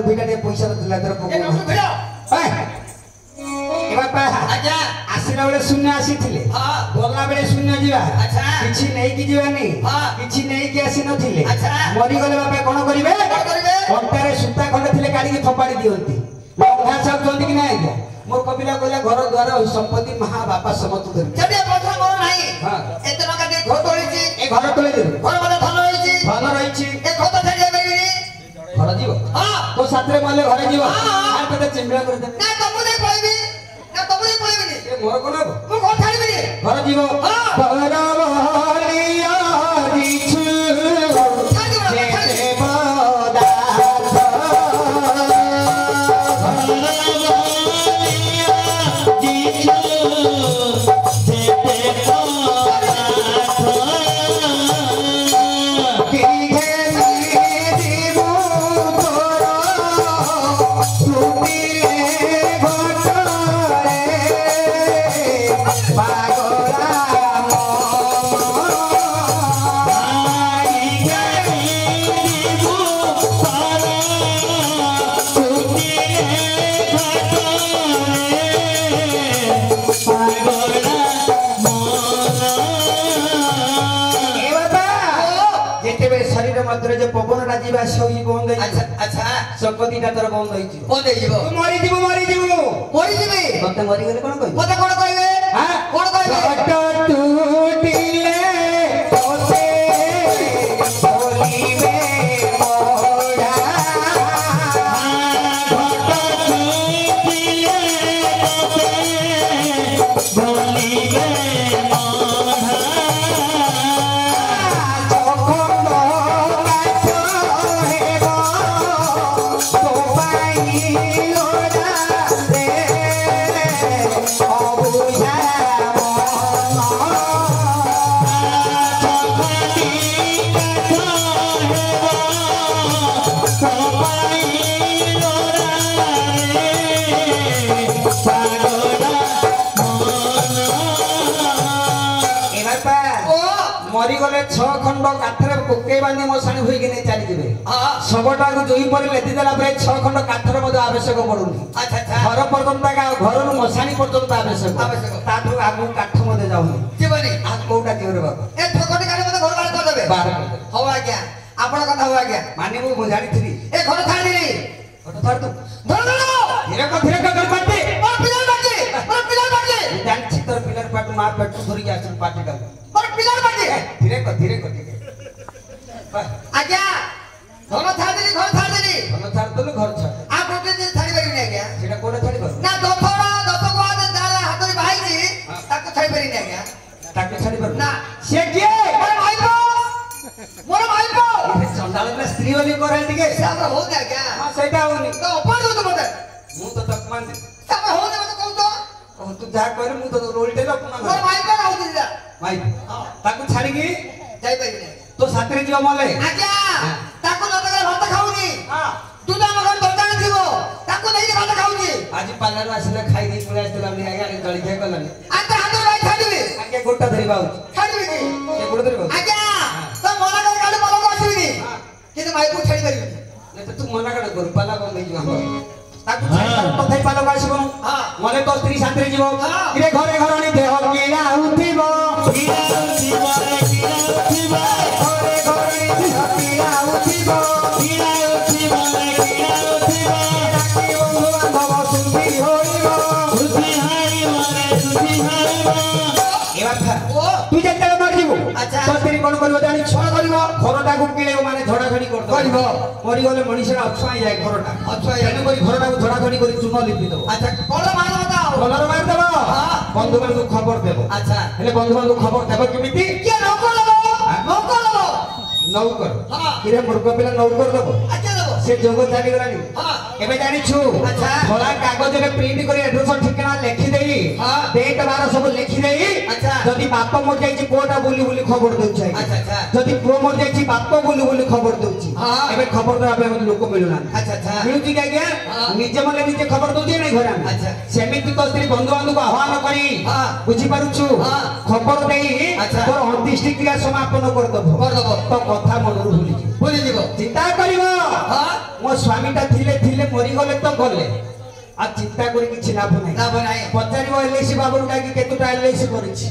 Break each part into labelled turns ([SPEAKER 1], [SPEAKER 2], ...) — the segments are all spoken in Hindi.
[SPEAKER 1] नोभिटा दे पैसा दिला तर
[SPEAKER 2] ए नोटु भिड़ो
[SPEAKER 1] ए बापा
[SPEAKER 2] अच्छा
[SPEAKER 1] आसीला बेले शून्य आसीथिले
[SPEAKER 2] हां
[SPEAKER 1] बोलला बेले शून्य जीवा
[SPEAKER 2] अच्छा
[SPEAKER 1] किछि नै कि जीवा नै
[SPEAKER 2] हां
[SPEAKER 1] किछि नै कि आसी नथिले
[SPEAKER 2] अच्छा
[SPEAKER 1] मरि गले बापा कोन करिवे अंतारे सूता खंडे थिले काढी के थपाड़ी दियंती अंधा सब जल्दी कि नै आज्ञा मोर कपिला कहला घर द्वार संपत्ति महा बापा समत धरि
[SPEAKER 2] जदे पछा मोर नाही
[SPEAKER 1] हां
[SPEAKER 2] एतना का दे घर तोळीची
[SPEAKER 1] ए घर तोळे दे
[SPEAKER 2] घर मने धन होईची
[SPEAKER 1] धन रहिची
[SPEAKER 2] ए खत छाडिया करिबिनी
[SPEAKER 1] घर जीव
[SPEAKER 2] हां
[SPEAKER 1] तो सातरे माले घरे जीव आ कते चिमड़ा कर दे
[SPEAKER 2] ना तमु दे पळबी ना तमु दे पळबिनी
[SPEAKER 1] ए मोर कोन
[SPEAKER 2] मु घर छाडिबिनी
[SPEAKER 1] घर जीव परवलिया दिछु जेते बदा पवन राजीवा सही बंद
[SPEAKER 2] अच्छा अच्छा
[SPEAKER 1] संपत्ति का तर बंद होई
[SPEAKER 2] बंद होई जीवो
[SPEAKER 1] मरि जीवो मरि जीवी मते मरि गले कोन कहि
[SPEAKER 2] मते कोन कहबे हां कोन कहबे
[SPEAKER 1] टूटिले ओते बोलीबे मोरा घट टूटिले ओते बोलीबे मरी गले 6 खंड काठरे कोके बांधी मसाणी होई के नै चली दिबे हां सबटा को जोई पर लेती देला परे 6 खंड काठरे मद आवश्यक पडुनी अच्छा अच्छा घर पर्यंत का घर नु मसाणी पर्यंत आवश्यक ताठु आगु काठ मदे जाउनी जीवनी आ कोटा जीवरे बाबा ए ठकटे काले मते घर बाहर कर देबे बाहर कर दे हो आज्ञा आपण कथा हो आज्ञा माने मु जानि थी ए घर छाड़ी रे घर छाड़ तू धर धीरे का घर पाटी और पिलर बाटे जान चितर पिलर पाट मार पेट धरि के आसन पाटी का और पिलर बाटे धीरे आज्ञा घर छाड़ देली घर छाड़ आ गोटे दिन छाड़ी परिनी आज्ञा सेटा कोडा छाड़ी पर ना दस को आज दादा हातरी भाई जी ताको छाड़ी परिनी आज्ञा ताको छाड़ी पर ना से के मोर भाई को संडाल में स्त्री वाली करे टिके सारा हो गया क्या हां सेटा होनी तो ऊपर दो मते मु तो तकमान सब हो दे मते कहू तो तू जा करे मु तो रोलटे अपना मोर भाई को आउ दिला भाई ताको छाड़ी की जाई परिनी तो सातरे जीव मले आज्ञा ताको न तक भात खाउनी हां तू तो मगन दरदान थीबो ताको नहीं भात खाउनी आज पार्लर आसिले खाई दी पळे आस्ते लानी आज्ञा जळी खाय कलानी आता हाथ भाई छाडीबे आज्ञा गोटा धरी बाउ छाडीबे की ए गोटा धरी बाउ आज्ञा तो मना कर काले मला को आसीबी कि माई को छाडी परिबी नहीं तो तू मना कर कर पाला को नहीं जीवा ताको छाडी तथाई पाला को आसीबो हां मले तो स्त्री सातरे जीव इरे घरे घरणी देह कीड़ा उठिबो कीड़ा उठिबो कीड़ा तू जेते मर जीवो अच्छा तो तेरी कोन करबो जानी छण करबो घरटा को किले माने झड़ा झड़ी कर करबो मरि गले मनुष्य अछाई जाय घरटा अछाई एने करी घरटा को झड़ा झड़ी करी चून लिपि दो अच्छा कलर मार बताओ कलर मार देबो हां बंधु बांधु खबर देबो अच्छा हेले बंधु बांधु खबर देबो केमिति के नौकर नौकर हां किरे मुर्ग पिला नौकर देबो अच्छा देबो से जोग जानि गलानी हां एबे जानि छु अच्छा थोड़ा कागज रे प्रिंट करी एड्रेस ठिकाना लिखि देई हां डेट बार सब लिखि देई अच्छा जदी बाप मर जाई छि कोटा बोली बोली खबर दउछै अच्छा अच्छा जदी प्रो मर जाई छि बाप बोली बोली खबर दउछि हां एबे खबर दबा पे लोक मिलुना अच्छा अच्छा मिलुछि का गया निजे मले निजे खबर दउछि नै घरा अच्छा सेमिति तो स्त्री बंधु बांधु को आह्वान करी हां बुझी पारुछु हां खबर देई तोर 29 क्रिया समापन कर दबो तो कथा मनरु भूली जीवो चिंता करिवो हां मो स्वामीटा थिले थिले मरी गले तो गले आ चिंता करी किछि लाभ नाही पचारिबो एलआईसी बाबू डाकी केतुटा एलआईसी करिछि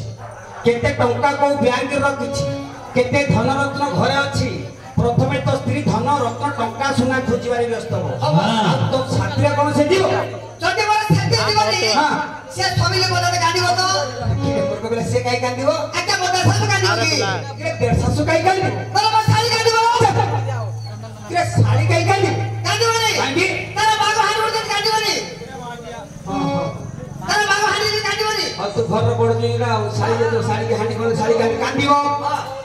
[SPEAKER 1] केते टंका को बैंक रखिछि केते धन रत्न घरे अछि प्रथमे तो स्त्री धन रत्न टंका सुना खोजिबारे व्यस्त हो तो छात्रा कोन से दियो
[SPEAKER 2] जदि मोर छाती दिबनी
[SPEAKER 1] हां
[SPEAKER 2] से स्वामी ले बोलते कांदिबो तो
[SPEAKER 1] मोर को बेला से काई कांदिबो
[SPEAKER 2] आके मोटा सासु कांदिबो की
[SPEAKER 1] के देर सासु काई कांदिबो
[SPEAKER 2] बोलो मोर साली कांदिबो
[SPEAKER 1] के साली काई कांदिबो
[SPEAKER 2] कांदिबो नहीं
[SPEAKER 1] कांदी
[SPEAKER 2] तारा बागो हार उड़ कांदिबो नहीं
[SPEAKER 1] हां
[SPEAKER 2] तारा बागो हांडी कांदिबो नहीं
[SPEAKER 1] और तू घर पड़ जोइला साली जो साली के हांडी को साली कांदिबो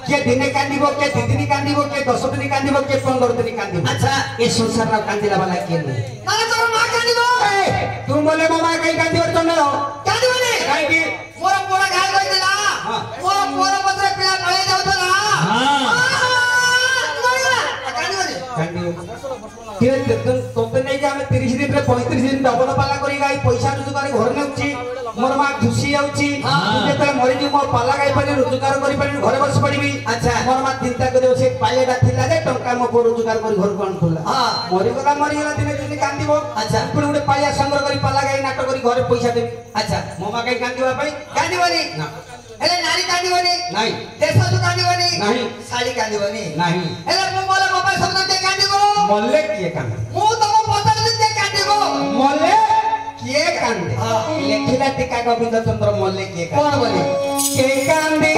[SPEAKER 1] के दिने कांदिबो के दिदिनी कांदिबो के 10 दिन कांदिबो के 15 दिन कांदिबो अच्छा ए संसार रा कांदिला वाला के नहीं
[SPEAKER 2] तारा तोर मां कांदिबो
[SPEAKER 1] तू बोले मामा काई कांदिबो चंदलो
[SPEAKER 2] कांदिबो नहीं
[SPEAKER 1] काई की
[SPEAKER 2] मोर पोरा घाल गई देला मोर पोरा पत्र पिया गळे जाउतला हां कांदिबो नहीं
[SPEAKER 1] कांदिबो के तोते नहीं जे हमें 30 दिन रे 35 दिन डबल पाला करी गाई पैसा रोजगार घर नेउची मोर मां खुशी आउची जेतले मरि जी मो पाला गाई पानी रोजगार करी पानी घरे बस पड़ीबी अच्छा मोर मां चिंता करियो से पालेटा थिला जे टंका मो को रोजगार करी घर कोन खुला हां मरि गला दिने दिने कांदिबो अच्छा पुणी उडे पाया संग्रह करी पाला गाई नाटक करी घरे पैसा देबी अच्छा मो मां काई कांदिबा पई
[SPEAKER 2] कांदिबोनी
[SPEAKER 1] ना
[SPEAKER 2] हेले नारी कांदिबोनी
[SPEAKER 1] नाही
[SPEAKER 2] देशसु कांदिबोनी
[SPEAKER 1] नाही
[SPEAKER 2] साली कांदिबोनी
[SPEAKER 1] नाही
[SPEAKER 2] हेले मो बोले मोबाइल शब्द के कांदिबो
[SPEAKER 1] मल्ले किए कांदे
[SPEAKER 2] मु तम पतर दिन के कांदिबो
[SPEAKER 1] मल्ले किए कांदे लेखिला टीका गोविंद चंद्र मल्ले किए कांदे
[SPEAKER 2] कोन बोली
[SPEAKER 1] के कांदे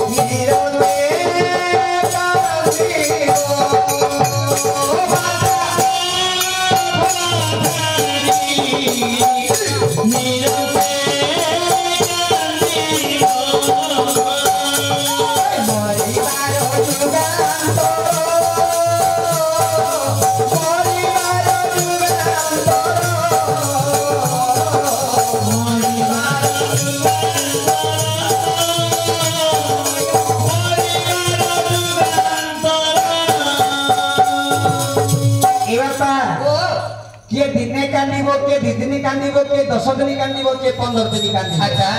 [SPEAKER 1] मोदीरा कसरे के दिदिनी कांदिबो के 10 दिन कांदिबो के 15 दिन कांदिबो अच्छा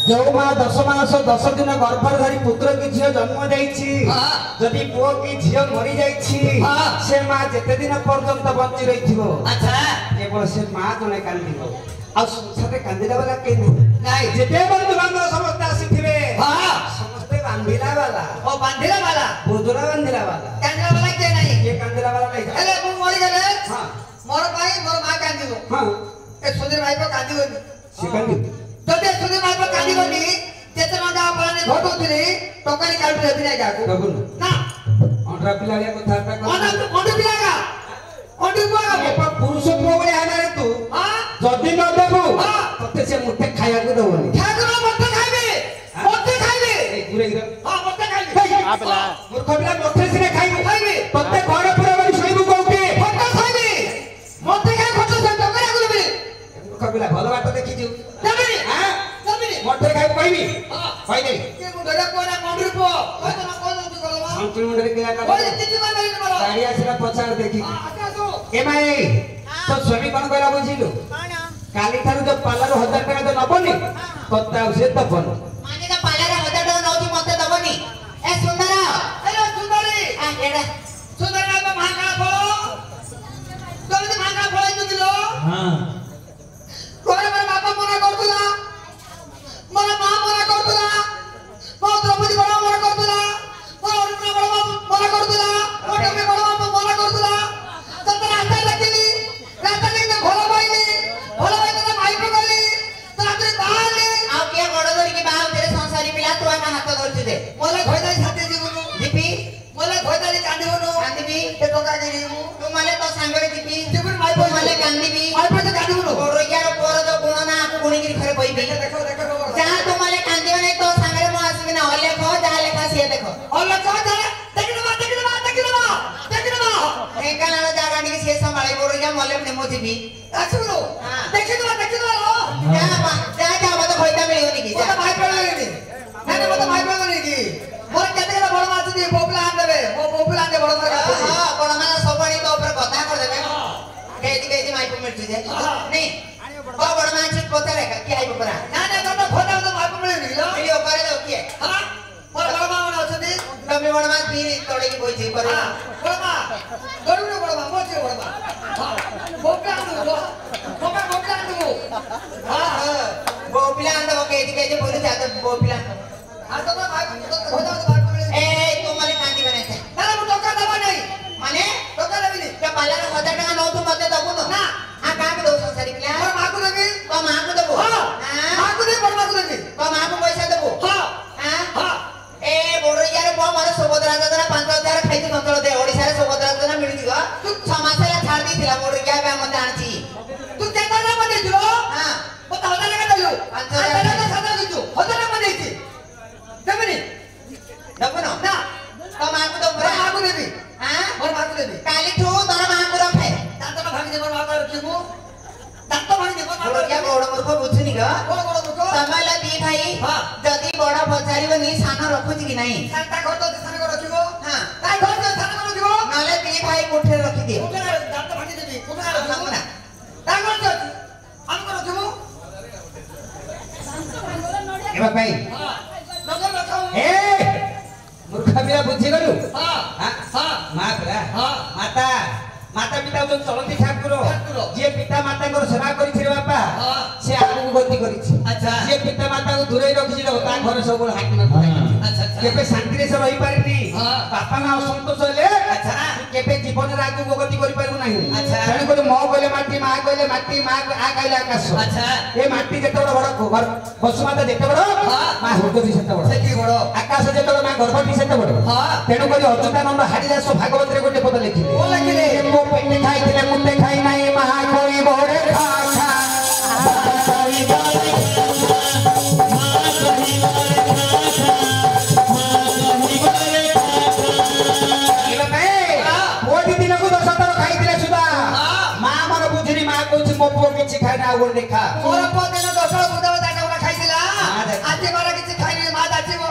[SPEAKER 1] जो मां 10 मास 10 दिन गर्भर धरी पुत्र की झियो जन्म जाईछि जदि पुओ की झियो मरि जाईछि से मां जते दिन पर्यंत बंची रहिथिबो अच्छा केवल से मां जने कांदिबो आ संसारे कांदिला वाला के नाही जते बंधु बांधव समस्त आसीथिबे हां समस्त बांधिला वाला ओ बांधिला वाला बुजुरा बांधिला वाला
[SPEAKER 2] कांदिला वाला के नाही
[SPEAKER 1] ये कांदिला वाला नहीं
[SPEAKER 2] हेले मु मरि गेले
[SPEAKER 1] हां
[SPEAKER 2] मोर भाई मोर मां कांदिबो
[SPEAKER 1] हां
[SPEAKER 2] ए सुधीर भाई को कांदिबोनी
[SPEAKER 1] से कांदी
[SPEAKER 2] जदि सुधीर भाई को कांदिबोनी जेते ना जा पाने घटोतली टोकरी काट देबी नाही गाको
[SPEAKER 1] रघुन
[SPEAKER 2] ना
[SPEAKER 1] अंडा पिलालिया कथा
[SPEAKER 2] ओना ओंडी पिलागा ओंडी बुआगा
[SPEAKER 1] एपा पुरुष पुओ बळे आना रे तू
[SPEAKER 2] हां
[SPEAKER 1] जदि न देबो तते से मुठे खाया को दवनी
[SPEAKER 2] ठाकुर मते खाइबे
[SPEAKER 1] ए गुरे गिरा
[SPEAKER 2] हां मते खाइबे
[SPEAKER 1] आपला मूर्ख बिला मथे सिने खाइबे तते घर पुरा बड़ी सोइबु कोके
[SPEAKER 2] मते खाइबे मते खाइ खटो से टकरा गुलबे
[SPEAKER 1] मूर्ख बिला भलो बात देखि छु
[SPEAKER 2] देबी
[SPEAKER 1] हां
[SPEAKER 2] देबी
[SPEAKER 1] मथे खाइ कहबी कहि दे
[SPEAKER 2] के मु धरा कोना मंडुर पो कोइ तो ना कोइ दउती करबा
[SPEAKER 1] संतुल मंडरे के आका
[SPEAKER 2] ओइ तिति मा नहीं बोलो
[SPEAKER 1] गाड़ी आसीला पछाड़ देखि
[SPEAKER 2] आका तो
[SPEAKER 1] ए माई तो स्वामी कोन कहला बुझिलु
[SPEAKER 2] कोन
[SPEAKER 1] काली थारु जो पालारो 1000 टका तो नबनी कत्ता उसे तपन
[SPEAKER 2] माने का पालारा 1000 टका नउती मते दबनी ए सुंदरा ए सुंदरी आ एडा सुंदरा को भांगा फळो तोते भांगा फळाई दिलो
[SPEAKER 1] हां
[SPEAKER 2] कोरे मोर बापा मना करतुला मोर मां मना करतुला मोर द्रौपदी बड़ा मना करतुला मोर अर्जुन बड़ा मना करतुला मोर टमे बड़ा मना करतुला तते रास्ता लगिली रास्ता लगिले भलो भाई तो भाई को गली तो रात्रि बाहरले आ के बड़ धरी के बाहर तेरे संसारी पिला तो ना हाथ धरती दे मोले खोइदाई छाते जीवनु दीपी मोले खोइदाई कांदिबनु कांदिबी ते टोका गिरिमु तू माने तो सांगरे कथा कोई भी देखो जहां तुम वाले कांदी बने तो सामने मो आसी ना और लेखो जहां लेखा से देखो और लेखो जहां देखिबा एका ना जागा नी से संभाळे बोल जा मोले ने मोजी भी आछुरो देखिबा लो जा मत खोइता मिलियो नी की जा भाई पड़ गई ना मत भाई पड़ गई की मोर केते बड़ माछ दी पोपला आन देबे ओ पोपला आन दे बड़ माछ हां बड़ माछ सबणी तो ऊपर कथा कर देबे केजी माई पे मिट जे नहीं बड़ माछ पतरे का की आई बरा ना तो खोदा तो माई पे मिल लो वीडियो करे दो की हां बड़ माछ अछती तमे बड़ माछ पी तोड़े की कोई छी पर बड़ माछ गरुड़ बड़ माछ मोचे बड़ माछ हां पोपला आन दो पोपला आन दो हां पोपला आन दो केजी बोली जाते पोपला हां तो भाई खोदा तो भाई पे मिल ए तुम मारे कांदी बने थे ना मु टोका दबा नहीं माने टोका देबी नी के पाला 1000 টাকা नौ तो मते दबो न ना आ का के 200 सारी पिला और मां को देबी तो मां को देबो हां मां को दे बड़ मां को देबी तो मां को पैसा देबो हां हां ए बोरो यार बो मारे सुभद्रा दादा 5000 खाइती कंट्रोल दे ओडिसा रे सुभद्रा दादा मिली दिगो तू 6 मास ला छाड़ दी थिला बोरो क्या बे मते आनची तू केता ना मते दिलो हां वो 1000 টাকা देलु 5000 টাকা सादा दिजु 1000 টাকা देती देबनी देबो ना तो मां को देबो मां को देबी हां और मां को देबी काली ठो तोर मां को रखे दांत भागी देबो मां को रखिबो दांत भागी देबो मां को क्या बड़ मूर्ख बुझुनी ग बड़ मूर्ख समयला दी भाई हां जदी बड़ पचारिबो नी सानो रखुची कि नहीं साता घर तो सानो को रखिबो हां काई घर तो सानो को रखिबो नाले दी भाई कोठे रखि दे दांत भागी देबी कोठे रखिबो ना ता घर तो हम को रखिबो
[SPEAKER 1] ए भाई
[SPEAKER 2] हां नगर रखो
[SPEAKER 1] ए मूर्ख बिरा बुझी गलु
[SPEAKER 2] हां हां
[SPEAKER 1] माता
[SPEAKER 2] हां
[SPEAKER 1] माता माता पिता जो चलती ठाकुर जे पिता माता को सेवा करि छिरे बापा
[SPEAKER 2] हां
[SPEAKER 1] से आगु गति करि छि
[SPEAKER 2] अच्छा
[SPEAKER 1] जे पिता माता को दूरे रखि छि ता घर सब हाकिम
[SPEAKER 2] अच्छा
[SPEAKER 1] केबे शांति रे से रहि पारिनी
[SPEAKER 2] हां
[SPEAKER 1] बापा ना संतोष होले
[SPEAKER 2] अच्छा
[SPEAKER 1] केबे जीवन रे आगु गति करि पारु नाही
[SPEAKER 2] अच्छा
[SPEAKER 1] तेनु को मो कहले माटी मां कहले माटी मां आ कहले आकाश
[SPEAKER 2] अच्छा
[SPEAKER 1] ए माटी जेते बड़ घर बसुमाता जेते बड़ मां हुडती सेते बड़
[SPEAKER 2] सेती बड़
[SPEAKER 1] आकाश जेते मां गर्भटी सेते बड़
[SPEAKER 2] हां
[SPEAKER 1] तेनु को अच्युतानंद हरिदास भागवत रे गोटे पद लिखिले
[SPEAKER 2] ओ लिखिले
[SPEAKER 1] मो पेटे खाइथिले मुंडे खाइ नाही महा कोई बोरे खाछा कोई बोरे मां कोई बोरे खाछा मां कोई बोरे इले मैं ओडी दिन को 10 थर खाइथिले सुदा मां मन बुझिनी मां कहछि मो पुओ किछि खाइ ना गोल देखा
[SPEAKER 2] मोर पुओ दिन 10 बुदा दाटा खाइथिला आजे मारा किछि खाइ नै मां दाचिबो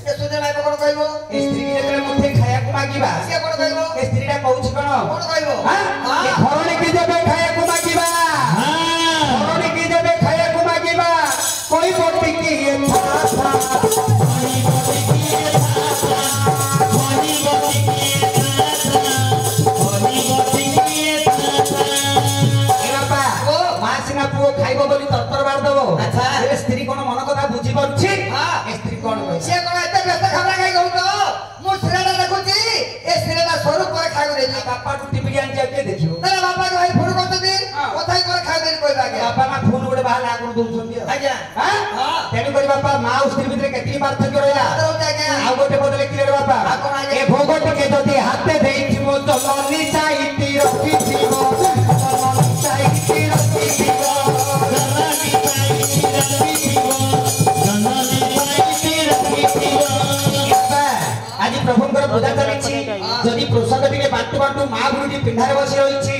[SPEAKER 2] ए सुदे भाई कोन कहइबो
[SPEAKER 1] ए स्त्री के जेतले मुठे खाया को मागिबा
[SPEAKER 2] से कोन कहइबो
[SPEAKER 1] ए स्त्री टा कहउछि कोन
[SPEAKER 2] कहइबो
[SPEAKER 1] हां ए घरणी के जेबे खाया को मागिबा हां घरणी के जेबे खाया को मागिबा कोई बोटी की ये था कोई बोटी की ये था कोई बोटी की ये था कोई बोटी की ये था ए बापा ओ मासिना पुओ खाइबो बोली तरतर बार दबो अच्छा ए स्त्री कोन मन कथा बुझी परुछि हां ए स्त्री कोन कहै
[SPEAKER 2] से कोन एते व्यस्त खबरा खाइ गउ तो मो सिराडा देखुची ए सिराडा स्वरूप पर खाइ गउ देली
[SPEAKER 1] बापा टू टीवी जान के देखियो
[SPEAKER 2] तेरा बापा के भाई फोन करतदी कथाई कर खाइ देली कोइ बागे
[SPEAKER 1] बापा मा फोन गोटे बाहर लागु दोछन्ती
[SPEAKER 2] आज्ञा
[SPEAKER 1] हां तेनु करी बापा मा और स्त्री भितरे केतली पार्थक्य रहला आ गोटे बदले किले बापा ए भोगट के जदी हाथे देइथिबो तो ननी चाइती रखिथिबो ननी चाइती रखिथिबो ननी चाइती रखिथिबो ननी चाइती रखिथिबो आज प्रभुଙ୍କର पूजा चलिछि जदी प्रसाद टिके बाटू बाटू मा बुढी पिंढारे बसी रहिछि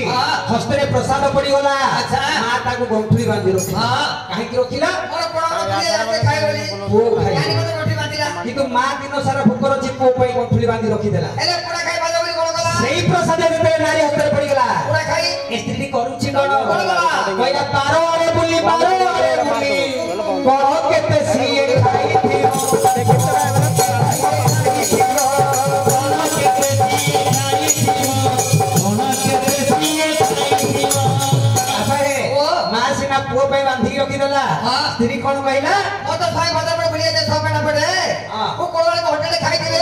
[SPEAKER 1] हस्तरे प्रसाद पड़ी गला अच्छा मा ताकू गंठुली बांधी रखि हां काहे कि रखिला
[SPEAKER 2] मोर पड़ा रखिले आके खाइ गली
[SPEAKER 1] ओ खाइ
[SPEAKER 2] यानी मते रोटी बांधिला
[SPEAKER 1] किंतु मा दिन सारा भूख रछि को पई गंठुली बांधी रखि देला
[SPEAKER 2] एले पड़ा खाइ बाजा बोली कोन गला
[SPEAKER 1] सेही प्रसाद जेते नारी हस्तरे पड़ी गला
[SPEAKER 2] पड़ा खाइ
[SPEAKER 1] स्त्री करूछि कोन कइला पारो अरे बुली करो केते सिए खाइ थी पुओ पे बांधी रखी देला स्त्री कोन कहला
[SPEAKER 2] ओ तो भाई बाजार में बुलिए दे 100 पेना पड़े ओ कोळवाले को होटल खाइ दिबे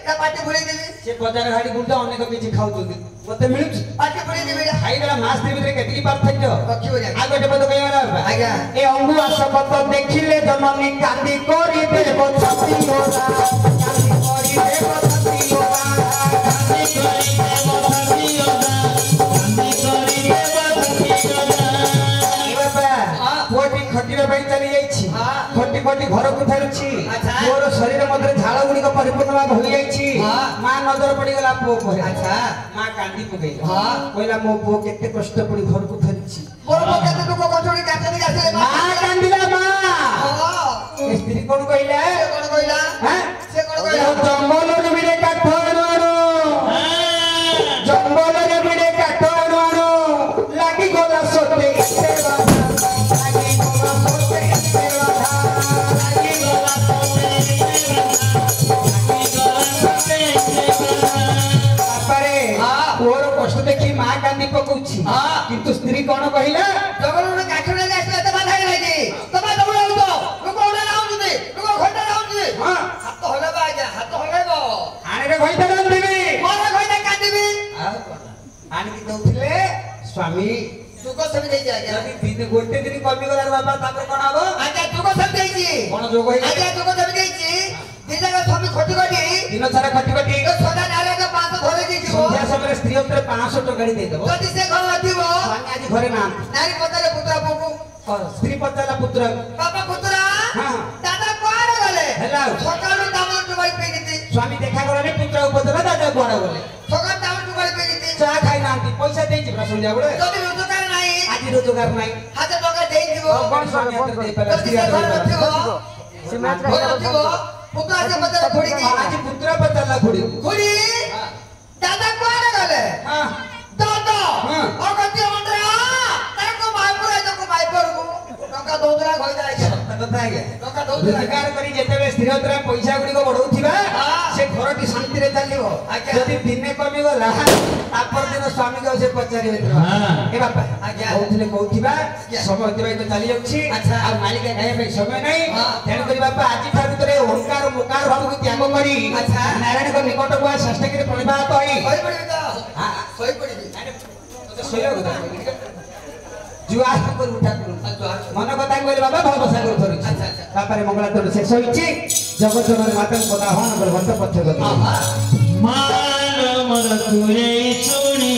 [SPEAKER 2] या पार्टी बुली देबी
[SPEAKER 1] से बाजार गाड़ी गुंडा अनेक किछि खाउतुंदी मते मिलुछ
[SPEAKER 2] पार्टी बुली देबी
[SPEAKER 1] खाइ देला मास स्त्री भितरे केतली पार्थक्य
[SPEAKER 2] रखी हो जाय
[SPEAKER 1] आ गोटे पद कहला
[SPEAKER 2] आज्ञा
[SPEAKER 1] ए अंगु आसपत देखिले जननी कांदी करी देबो छाती होला कांदी करी देबो छाती होला कांदी करी देबो छाती होला कांदी करी देबो छाती होला कोटी खटिबे पई चली जाइछि
[SPEAKER 2] हां
[SPEAKER 1] खटी खटी घर को फेरुछि
[SPEAKER 2] अच्छा
[SPEAKER 1] मोर शरीर मध्ये झाळ गुडी को परिपूर्ण भाव होई जाइछि
[SPEAKER 2] हां
[SPEAKER 1] मां नजर पड़ी गला पो पर
[SPEAKER 2] अच्छा
[SPEAKER 1] मां कांदी पगई
[SPEAKER 2] हां
[SPEAKER 1] कहला मो पो केते कष्ट पड़ी घर को फेरुछि
[SPEAKER 2] मोर पो केते दुख कठोरी काटनी गासे
[SPEAKER 1] मां कांदिला मां
[SPEAKER 2] हां
[SPEAKER 1] ए स्त्री कोन कहला
[SPEAKER 2] कोन कहला
[SPEAKER 1] हां
[SPEAKER 2] से कोन कहला
[SPEAKER 1] जंगल रे बिडे काठ आनो जंगल रे बिडे काठ आनो लागी गोला सोते सेवा लागी गोला सोते सेवा लागी गोला सोते बापारे तोर कष्ट देखी मां कांदी पकउछि किंतु स्त्री कोन कहिला
[SPEAKER 2] जंगल रे काठ ले आसे त बाधा लागी तबा दौड़ तो लोक ओडा लाउछि लोक घंटा लाउछि
[SPEAKER 1] हां
[SPEAKER 2] हाथ हलाबा आज्ञा हाथ हलाबो
[SPEAKER 1] आने रे भइता देबी
[SPEAKER 2] मोर घंटा काटिबी
[SPEAKER 1] आने की दउथिले स्वामी
[SPEAKER 2] तुको सब देई आज्ञा
[SPEAKER 1] यदि दिन गोटे दिन कमी गला बाबा तापर कोन हबो
[SPEAKER 2] आज्ञा तुको सब देई
[SPEAKER 1] कोन जोग होई
[SPEAKER 2] आज्ञा तुको सब देई दिन का स्वामी खटी खटी
[SPEAKER 1] दिन सारा खटी खटी
[SPEAKER 2] तो सदा नारे का 500 धरे दी जीवो
[SPEAKER 1] संध्या समय स्त्री उत्तर 500 टका दे देबो
[SPEAKER 2] जदि से घर नथिबो
[SPEAKER 1] स्वामी आज घरे ना
[SPEAKER 2] नारी पतारे पुत्र पोकु
[SPEAKER 1] स्त्री पताला पुत्र
[SPEAKER 2] बाबा पुत्र
[SPEAKER 1] हां
[SPEAKER 2] दादा कोआरे गले
[SPEAKER 1] हेला
[SPEAKER 2] सकाळु तामल टुबाई पेगिति
[SPEAKER 1] स्वामी देखा करले पुत्र उपदला दादा कोआरे गले
[SPEAKER 2] सकाळ तामल टुबाई पेगिति
[SPEAKER 1] चा खाई नांती पैसा देछि pra संध्या बळे
[SPEAKER 2] जदि रोजगार नाही
[SPEAKER 1] आज रोजगार नाही
[SPEAKER 2] हाथ टका देई दिबो
[SPEAKER 1] कोन स्वामी अंतर दे पाला
[SPEAKER 2] जदि से घर नथिबो
[SPEAKER 3] सिमेंट
[SPEAKER 2] नथिबो पुत्र आज पतारे खोडी की
[SPEAKER 1] आज पुत्र पताला खोडी
[SPEAKER 2] खोडी दादा कोआरे गले
[SPEAKER 1] हां
[SPEAKER 2] दादा
[SPEAKER 1] हां
[SPEAKER 2] अगति अंद्रा ताको मायपुर ताको मायपुर टका दोदरा गई जाय
[SPEAKER 1] कथा है
[SPEAKER 2] टका दोदरा
[SPEAKER 1] रोजगार करी जेतेबे स्त्री उत्तर पैसा गुडी को बढौथिबा से घरटी शांति रे चलिबो जदि दिने कमी गला तापर दिन स्वामी को से पचारि ए बापा
[SPEAKER 2] आज्ञा
[SPEAKER 1] कहउथिले कहउथिबा समय अतिबाहित चली जाउछि
[SPEAKER 2] अच्छा
[SPEAKER 1] आ मालिक खाଇବା ପାଇଁ ସମୟ ନାହିଁ ତେଣୁ କରି ବାପା ଆଜି ଠାରୁ ଭିତରେ ଓंकार मोकार ଭାବକୁ ତ୍ୟାଗ କରି
[SPEAKER 2] अच्छा
[SPEAKER 1] ନାରାୟଣଙ୍କ ନିକଟକୁ ଆ ଷଷ୍ଠକିରି ପ୍रणिपात ହୋଇ
[SPEAKER 2] ସୋଇ ପଡିବି ତ ସୋଇ ପଡିବି
[SPEAKER 1] ଶୋଇବାକୁ ଦା जुआर कर उठा कर मन कथा कहले बाबा भव सागर धरि
[SPEAKER 2] अच्छा अच्छा
[SPEAKER 1] तापर मंगला तोर शेष होइछि जगत जनर माता कथा हन कर भक्त पथ्य गति
[SPEAKER 3] मान मर तुरे सुनी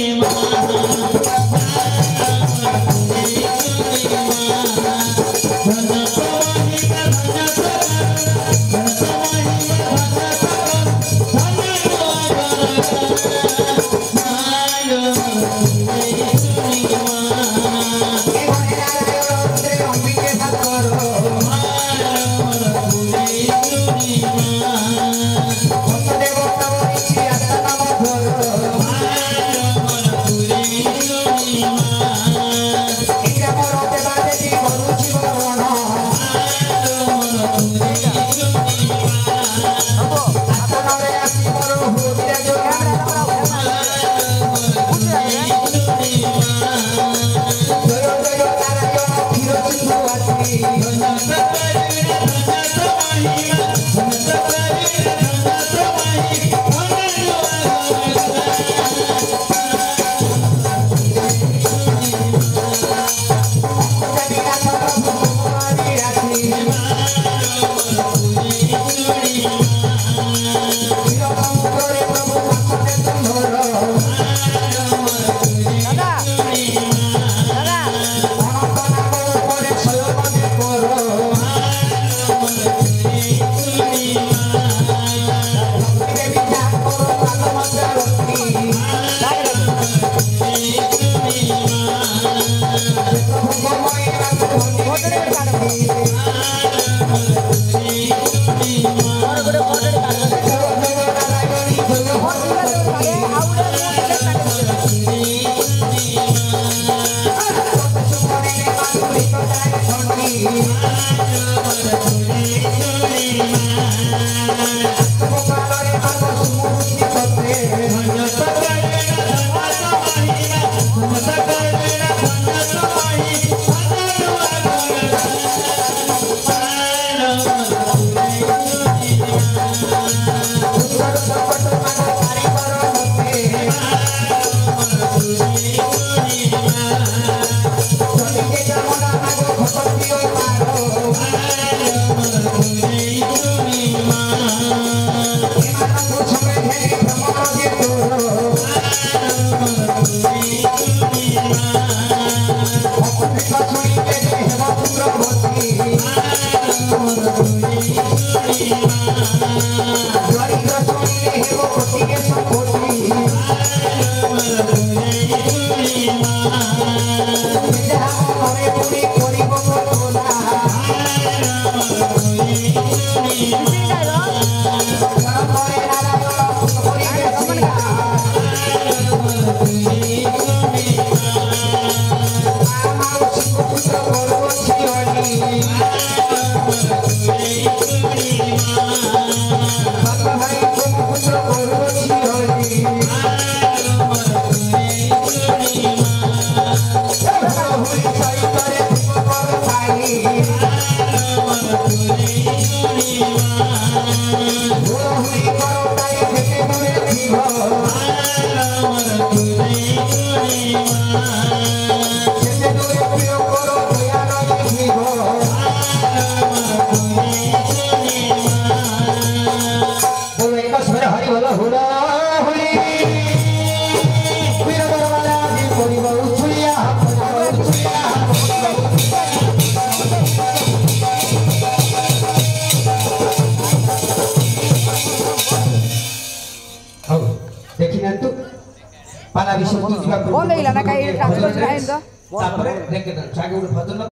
[SPEAKER 1] ପାଲା ବିଷୟ ଯିବା
[SPEAKER 4] ବନ୍ଦ ହେଇଗଲା ନା କାଇଁ ଟ୍ରାନ୍ସଫର ହେଇନି ତ
[SPEAKER 1] ତାପରେ ଦେଖେ ଗୋଟେ ଭଜନ